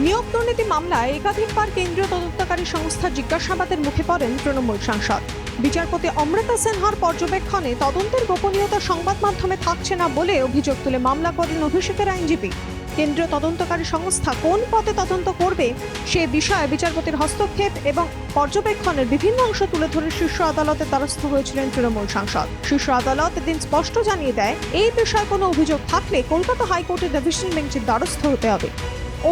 নিয়োগ দুর্নীতি মামলায় একাধিকবার কেন্দ্রীয় তদন্তকারী সংস্থার জিজ্ঞাসাবাদের মুখে পড়েন তৃণমূল সাংসদ। বিচারপতি অমৃতা সিনহার পর্যবেক্ষণে তদন্তের গোপনীয়তা সংবাদ মাধ্যমে থাকছে না বলে অভিযোগ তুলে মামলা করেন অভিষেকের আইনজীবী। কেন্দ্রীয় তদন্তকারী সংস্থা কোন পথে তদন্ত করবে সে বিষয়ে বিচারপতির হস্তক্ষেপ এবং পর্যবেক্ষণের বিভিন্ন অংশ তুলে ধরে শীর্ষ আদালতের দ্বারস্থ হয়েছিলেন তৃণমূল সাংসদ। শীর্ষ আদালত এদিন স্পষ্ট জানিয়ে দেয়, এই বিষয়ে কোনো অভিযোগ থাকলে কলকাতা হাইকোর্টের ডিভিশন বেঞ্চের দ্বারস্থ হতে হবে।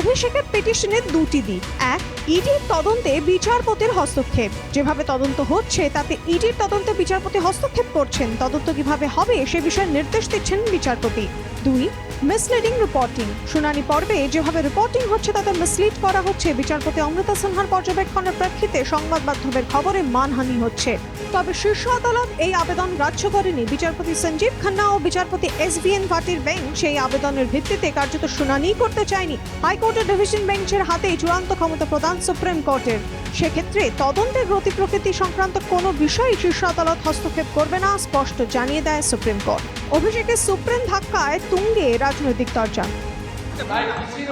অভিষেকের পিটিশনের দুটি দিক। এক, ইডির তদন্তে বিচারপতির হস্তক্ষেপ। যেভাবে তদন্ত হচ্ছে তাতে ইডির তদন্তে বিচারপতি হস্তক্ষেপ করছেন। তদন্ত কিভাবে হবে সে বিষয়ে নির্দেশ দিচ্ছেন বিচারপতি। দুই, মিসলিডিং রিপোর্টিং। শুনানি পর্বে যেভাবে রিপোর্টিং হচ্ছে তাতে মিসলিড করা হচ্ছে। বিচারপতি অমৃতা সিনহার পর্যবেক্ষণের প্রেক্ষিতে সংবাদ মাধ্যমের খবরে মানহানি হচ্ছে। তবে শীর্ষ আদালত এই আবেদন গ্রাহ্য করেনি। বিচারপতি সঞ্জীব খান্না ও বিচারপতি SVN ভাটির বেঞ্চ এই আবেদনের ভিত্তিতে কার্যত শুনানি করতে চায়নি। হাইকোর্টের ডিভিশন বেঞ্চের হাতেই চূড়ান্ত ক্ষমতা প্রদান সুপ্রিম কোর্টের। সেক্ষেত্রে তদন্তের গতি প্রকৃতি সংক্রান্ত কোনো বিষয়ে শীর্ষ আদালত হস্তক্ষেপ করবে না, স্পষ্ট জানিয়ে দেয় সুপ্রিম কোর্ট। অভিষেকের সুপ্রিম ধাক্কায় তুঙ্গে রাজনৈতিক তরজা।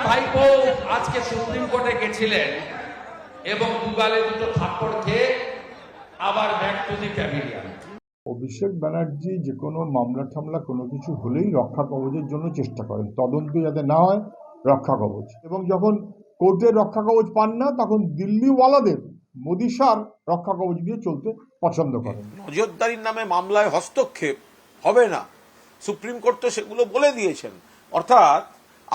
ভাইপো আজকে সুপ্রিম কোর্টে গেছিলেন এবং দুগালে দুটো থাপ্পড় খেয়ে আবার back to the pavilion. Abhishek Banerjee যে কোনো মামলা টামলা কোনো কিছু হলেই রক্ষা কবচের জন্য চেষ্টা করেন, তদন্ত যাতে না হয় রক্ষা কবচ। এবং যখন কোর্টের রক্ষা কবচ পান না তখন দিল্লিওয়ালাদের মোদি সার রক্ষা কবচ দিয়ে চলতে পছন্দ করেন। নজরদারির নামে মামলায় হস্তক্ষেপ হবে না, সুপ্রিম কোর্ট তো সেগুলো বলে দিয়েছেন। অর্থাৎ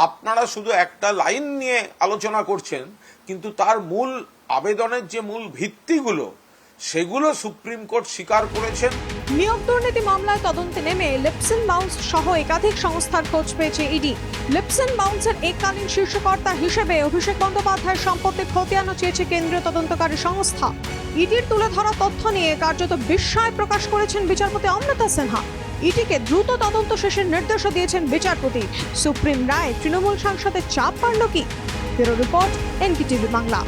আপনারা শুধু একটা লাইন নিয়ে আলোচনা করছেন, কিন্তু তার মূল আবেদনের যে মূল ভিত্তিগুলো সেগুলো সুপ্রিম কোর্ট স্বীকার করেছেন। নিয়োগ দুর্নীতি মামলায় তদন্তে নেমে লিপস এন্ড বাউন্স সহ একাধিক সংস্থার খোঁজ পেয়েছে ইডি। লিপস এন্ড বাউন্সের এককালীন শীর্ষকর্তা হিসেবে অভিষেক বন্দ্যোপাধ্যায়ের সম্পত্তি খতিয়ানো চেয়েছে কেন্দ্রীয় তদন্তকারী সংস্থা। ইডির তুলে ধরা তথ্য নিয়ে কার্যত বিস্ময় প্রকাশ করেছেন বিচারপতি অমৃতা সিনহা। ইডিকে দ্রুত তদন্ত শেষের নির্দেশও দিয়েছেন বিচারপতি। সুপ্রিম রায় তৃণমূল সাংসদের চাপ বাড়ল কি? Bureau report, NKTV Bangla.